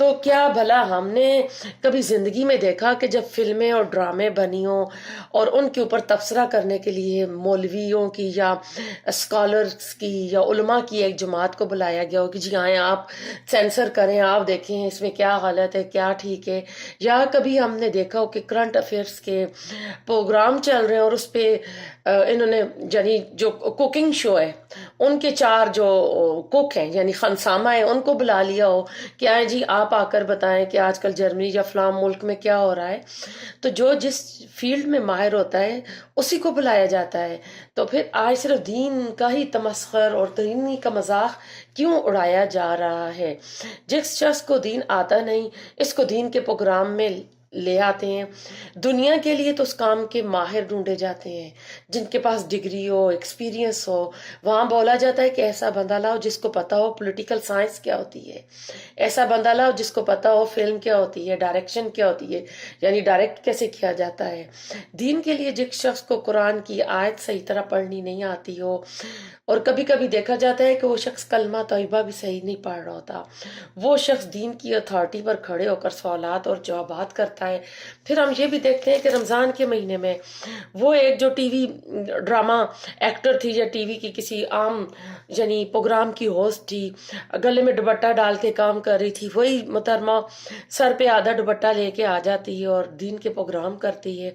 تو کیا بھلا ہم نے کبھی زندگی میں دیکھا کہ جب فلمیں اور ڈرامے بنی ہوں اور ان کے اوپر تبصرہ کرنے کے لیے مولویوں کی یا اسکالرس کی یا علماء کی ایک جماعت کو بلایا گیا ہو کہ جی آئیں آپ سینسر کریں، آپ دیکھیں اس میں کیا غلط ہے کیا ٹھیک ہے؟ یا کبھی ہم نے دیکھا ہو کہ کرنٹ افیئرس کے پروگرام چل رہے ہیں اور اس پہ انہوں نے یعنی جو کوکنگ شو ہے ان کے چار جو کوک ہیں یعنی خنسامہ ہیں ان کو بلا لیا ہو کہ آئیں جی آپ آ کر بتائیں کہ آج کل جرمنی یا فلاں ملک میں کیا ہو رہا ہے۔ تو جو جس فیلڈ میں ماہر ہوتا ہے اسی کو بلایا جاتا ہے۔ تو پھر آج صرف دین کا ہی تمسخر اور دینی کا مذاق کیوں اڑایا جا رہا ہے؟ جس شخص کو دین آتا نہیں اس کو دین کے پروگرام میں لے آتے ہیں۔ دنیا کے لیے تو اس کام کے ماہر ڈھونڈے جاتے ہیں جن کے پاس ڈگری ہو، ایکسپیرینس ہو۔ وہاں بولا جاتا ہے کہ ایسا بندہ لاؤ جس کو پتا ہو پولیٹیکل سائنس کیا ہوتی ہے، ایسا بندہ لاؤ جس کو پتا ہو فلم کیا ہوتی ہے، ڈائریکشن کیا ہوتی ہے، یعنی ڈائریکٹ کیسے کیا جاتا ہے۔ دین کے لیے جس شخص کو قرآن کی آیت صحیح طرح پڑھنی نہیں آتی ہو، اور کبھی کبھی دیکھا جاتا ہے کہ وہ شخص کلمہ طیبہ بھی صحیح نہیں پڑھ رہا ہوتا، وہ شخص دین کی اتھارٹی پر کھڑے ہو کر سوالات اور جوابات کرتا ہے۔ پھر ہم یہ بھی دیکھتے ہیں کہ رمضان کے مہینے میں وہ ایک جو ٹی وی ڈرامہ ایکٹر تھی یا ٹی وی کی کسی عام یعنی پروگرام کی ہوسٹ تھی، گلے میں دوپٹہ ڈال کے کام کر رہی تھی، وہی محترمہ سر پہ آدھا دوپٹہ لے کے آ جاتی ہے اور دین کے پروگرام کرتی ہے۔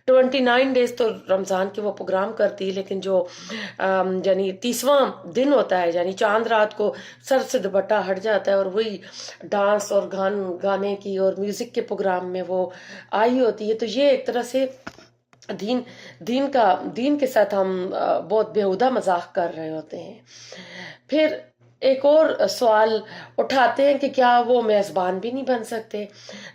29 ڈیز تو رمضان کے وہ پروگرام کرتی ہے، لیکن جو یعنی 30واں دن ہوتا ہے یعنی چاند رات کو سر سے دوپٹہ ہٹ جاتا ہے اور وہی ڈانس اور گانے کی اور میوزک کے پروگرام میں وہ آئی ہوتی ہے۔ تو یہ ایک طرح سے دین دین کے ساتھ ہم بہت بیہودہ مذاق کر رہے ہوتے ہیں۔ پھر ایک اور سوال اٹھاتے ہیں کہ کیا وہ میزبان بھی نہیں بن سکتے؟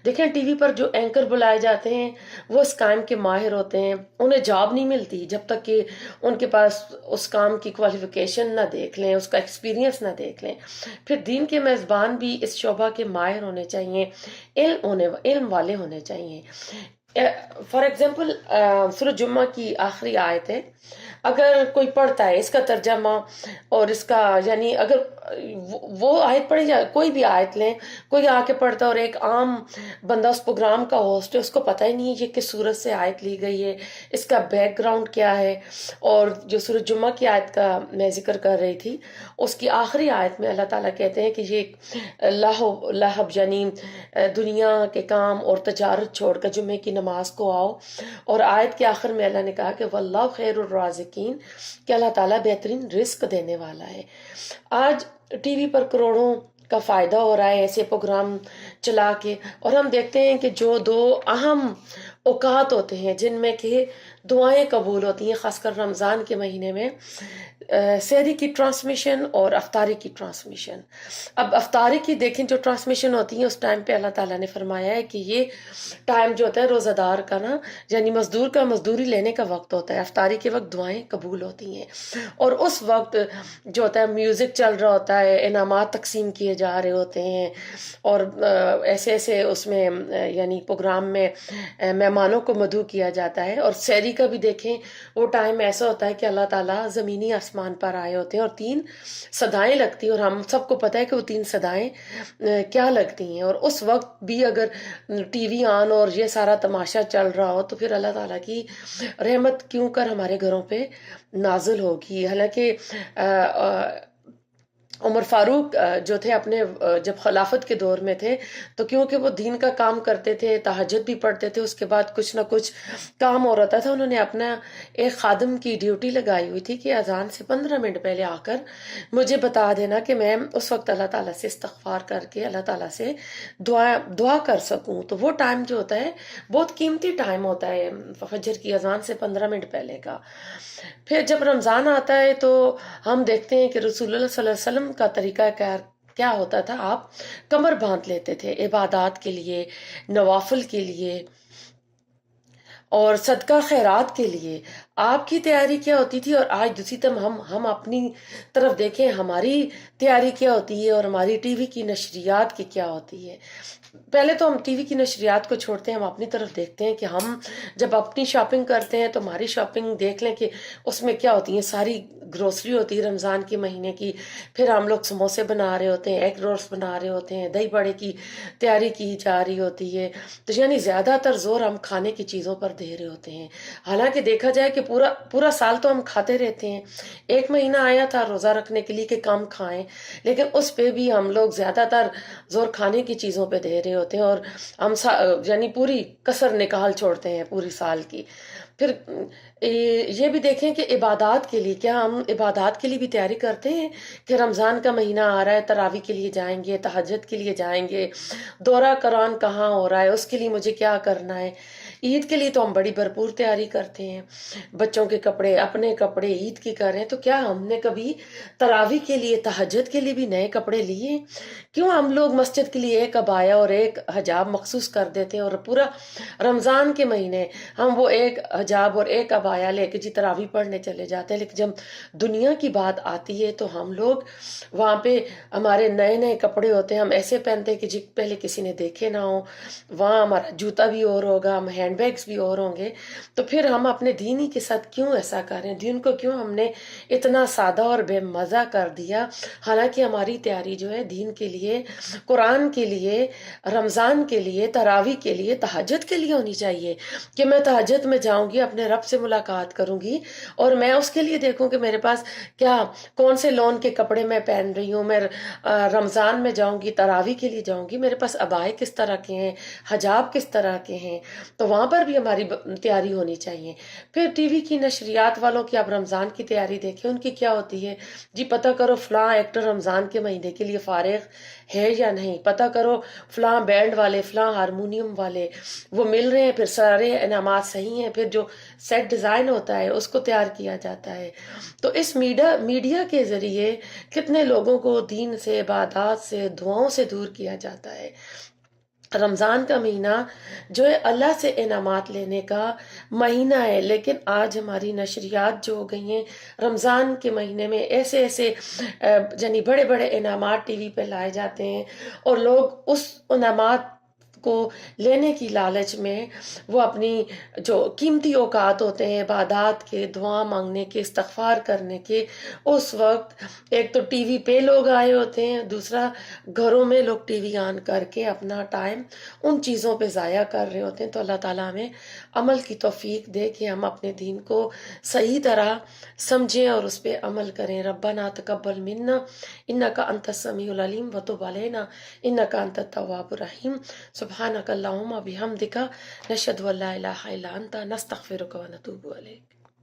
دیکھیں ٹی وی پر جو اینکر بلائے جاتے ہیں وہ اس کام کے ماہر ہوتے ہیں، انہیں جاب نہیں ملتی جب تک کہ ان کے پاس اس کام کی کوالیفیکیشن نہ دیکھ لیں، اس کا ایکسپیرینس نہ دیکھ لیں۔ پھر دین کے میزبان بھی اس شعبہ کے ماہر ہونے چاہیے، علم والے ہونے چاہیے۔ فار ایگزامپل سورۃ جمعہ کی آخری آیت ہے، اگر کوئی پڑھتا ہے اس کا ترجمہ اور اس کا یعنی اگر وہ آیت پڑھی جائے، کوئی بھی آیت لیں، کوئی آ کے پڑھتا ہے اور ایک عام بندہ اس پروگرام کا ہوسٹ ہے، اس کو پتہ ہی نہیں ہے یہ کس سورت سے آیت لی گئی ہے، اس کا بیک گراؤنڈ کیا ہے۔ اور جو سورۃ جمعہ کی آیت کا میں ذکر کر رہی تھی اس کی آخری آیت میں اللہ تعالیٰ کہتے ہیں کہ یہ لہب یعنی دنیا کے کام اور تجارت چھوڑ کر جمعے کی نماز کو آؤ۔ اور آیت کے آخر میں اللہ نے کہا کہ واللہ خیر الرازقین، کہ اللہ تعالیٰ بہترین رزق دینے والا ہے۔ آج ٹی وی پر کروڑوں کا فائدہ ہو رہا ہے ایسے پروگرام چلا کے، اور ہم دیکھتے ہیں کہ جو دو اہم اوقات ہوتے ہیں جن میں کہ دعائیں قبول ہوتی ہیں خاص کر رمضان کے مہینے میں، سحری کی ٹرانسمیشن اور افطاری کی ٹرانسمیشن۔ اب افطاری کی دیکھیں جو ٹرانسمیشن ہوتی ہے اس ٹائم پہ اللہ تعالیٰ نے فرمایا ہے کہ یہ ٹائم جو ہوتا ہے روزہ دار کا نا یعنی مزدور کا مزدوری لینے کا وقت ہوتا ہے، افطاری کے وقت دعائیں قبول ہوتی ہیں، اور اس وقت جو ہوتا ہے میوزک چل رہا ہوتا ہے، انعامات تقسیم کیے جا رہے ہوتے ہیں، اور ایسے ایسے اس میں یعنی پروگرام میں مہمانوں کو مدعو کیا جاتا ہے۔ اور سحری کا بھی دیکھیں وہ ٹائم ایسا ہوتا ہے کہ اللہ تعالیٰ زمینی آسمان پر آئے ہوتے ہیں اور 3 صدائیں لگتی ہیں، اور ہم سب کو پتہ ہے کہ وہ 3 صدائیں کیا لگتی ہیں۔ اور اس وقت بھی اگر ٹی وی آن اور یہ سارا تماشا چل رہا ہو تو پھر اللہ تعالیٰ کی رحمت کیوں کر ہمارے گھروں پہ نازل ہوگی۔ حالانکہ عمر فاروق جو تھے اپنے جب خلافت کے دور میں تھے تو کیونکہ وہ دین کا کام کرتے تھے، تہجد بھی پڑھتے تھے، اس کے بعد کچھ نہ کچھ کام ہو رہتا تھا، انہوں نے اپنا ایک خادم کی ڈیوٹی لگائی ہوئی تھی کہ اذان سے 15 منٹ پہلے آ کر مجھے بتا دینا کہ میں اس وقت اللہ تعالیٰ سے استغفار کر کے اللہ تعالیٰ سے دعا کر سکوں۔ تو وہ ٹائم جو ہوتا ہے بہت قیمتی ٹائم ہوتا ہے فجر کی اذان سے 15 منٹ پہلے کا۔ پھر جب رمضان آتا ہے تو ہم دیکھتے ہیں کہ رسول اللہ صلی اللہ علیہ وسلم کا طریقہ کیا ہوتا تھا، آپ کمر باندھ لیتے تھے عبادات کے لیے، نوافل کے لیے، اور صدقہ خیرات کے لیے آپ کی تیاری کیا ہوتی تھی، اور آج دوسری طرف ہم اپنی طرف دیکھیں ہماری تیاری کیا ہوتی ہے، اور ہماری ٹی وی کی نشریات کی کیا ہوتی ہے۔ پہلے تو ہم ٹی وی کی نشریات کو چھوڑتے ہیں، ہم اپنی طرف دیکھتے ہیں کہ ہم جب اپنی شاپنگ کرتے ہیں تو ہماری شاپنگ دیکھ لیں کہ اس میں کیا ہوتی ہیں، ساری گروسری ہوتی ہے رمضان کے مہینے کی، پھر ہم لوگ سموسے بنا رہے ہوتے ہیں، ایگ رولس بنا رہے ہوتے ہیں، دہی بڑے کی تیاری کی جا رہی ہوتی ہے۔ تو یعنی زیادہ تر زور ہم کھانے کی چیزوں پر دے رہے ہوتے ہیں، حالانکہ دیکھا جائے کہ پورا پورا سال تو ہم کھاتے رہتے ہیں، ایک مہینہ آیا تھا روزہ رکھنے کے لیے کہ کم کھائیں، لیکن اس پہ بھی ہم لوگ زیادہ تر زور کھانے کی چیزوں پہ دے رہے ہوتے ہیں، اور ہم یعنی پوری کسر نکال چھوڑتے ہیں پوری سال کی۔ پھر یہ بھی دیکھیں کہ عبادات کے لیے کیا ہم عبادات کے لیے بھی تیاری کرتے ہیں کہ رمضان کا مہینہ آ رہا ہے، تراویح کے لیے جائیں گے، تہجد کے لیے جائیں گے، دورہ قرآن کہاں ہو رہا ہے اس کے لیے مجھے کیا کرنا ہے۔ عید کے لیے تو ہم بڑی بھرپور تیاری کرتے ہیں، بچوں کے کپڑے، اپنے کپڑے عید کی کر رہے ہیں، تو کیا ہم نے کبھی تراویح کے لیے تہجد کے لیے بھی نئے کپڑے لیے؟ کیوں ہم لوگ مسجد کے لیے ایک عبایا اور ایک حجاب مخصوص کر دیتے ہیں، اور پورا رمضان کے مہینے ہم وہ ایک حجاب اور ایک عبایا لے کے جی تراویح پڑھنے چلے جاتے ہیں، لیکن جب دنیا کی بات آتی ہے تو ہم لوگ وہاں پہ ہمارے نئے نئے کپڑے ہوتے ہیں، ہم ایسے پہنتے ہیں کہ جی پہلے کسی نے دیکھے نہ ہو، وہاں ہمارا جوتا بھی اور ہوگا، ہم ہینڈ بیگس بھی اور ہوں گے۔ تو پھر ہم اپنے دین ہی کے ساتھ کیوں ایسا کریں؟ دین کو کیوں ہم نے اتنا سادہ اور بے مزہ کر دیا؟ حالانکہ ہماری تیاری جو ہے دین کے لیے، قرآن کے لیے، رمضان کے لیے، تراویح کے لیے، تہجد کے لیے ہونی چاہیے کہ میں تہجد میں جاؤں گی، اپنے رب سے ملاقات کروں گی، اور میں اس کے لیے دیکھوں کہ میرے پاس کیا کون سے لون کے کپڑے میں پہن رہی ہوں، میں رمضان میں جاؤں گی، تراویح کے لیے جاؤں گی، میرے پاس عبائے کس طرح کے ہیں، حجاب کس طرح کے ہیں، تو وہاں پر بھی ہماری تیاری ہونی چاہیے۔ پھر ٹی وی کی نشریات والوں کی آپ رمضان کی تیاری دیکھیں، ان کی کیا ہوتی ہے، جی پتہ کرو فلاں ایکٹر رمضان کے مہینے کے لیے فارغ ہے یا نہیں، پتہ کرو فلاں بینڈ والے، فلاں ہارمونیم والے وہ مل رہے ہیں، پھر سارے انعامات صحیح ہیں، پھر جو سیٹ ڈیزائن ہوتا ہے اس کو تیار کیا جاتا ہے۔ تو اس میڈیا کے ذریعے کتنے لوگوں کو دین سے، عبادات سے، دعاؤں سے دور کیا جاتا ہے۔ رمضان کا مہینہ جو ہے اللہ سے انعامات لینے کا مہینہ ہے، لیکن آج ہماری نشریات جو ہو گئی ہیں رمضان کے مہینے میں ایسے ایسے یعنی بڑے بڑے انعامات ٹی وی پہ لائے جاتے ہیں، اور لوگ اس انعامات کو لینے کی لالچ میں وہ اپنی جو قیمتی اوقات ہوتے ہیں عبادات کے، دعا مانگنے کے، استغفار کرنے کے، اس وقت ایک تو ٹی وی پہ لوگ آئے ہوتے ہیں، دوسرا گھروں میں لوگ ٹی وی آن کر کے اپنا ٹائم ان چیزوں پہ ضائع کر رہے ہوتے ہیں۔ تو اللہ تعالیٰ ہمیں عمل کی توفیق دے کہ ہم اپنے دین کو صحیح طرح سمجھیں اور اس پہ عمل کریں۔ ربنا تقبل منا انک انت السمیع العلیم وتب علینا انک انت التواب الرحیم۔ سبحانک اللہم وبحمدک نشہد ان لا الہ الا انت نستغفرک ونتوب الیک۔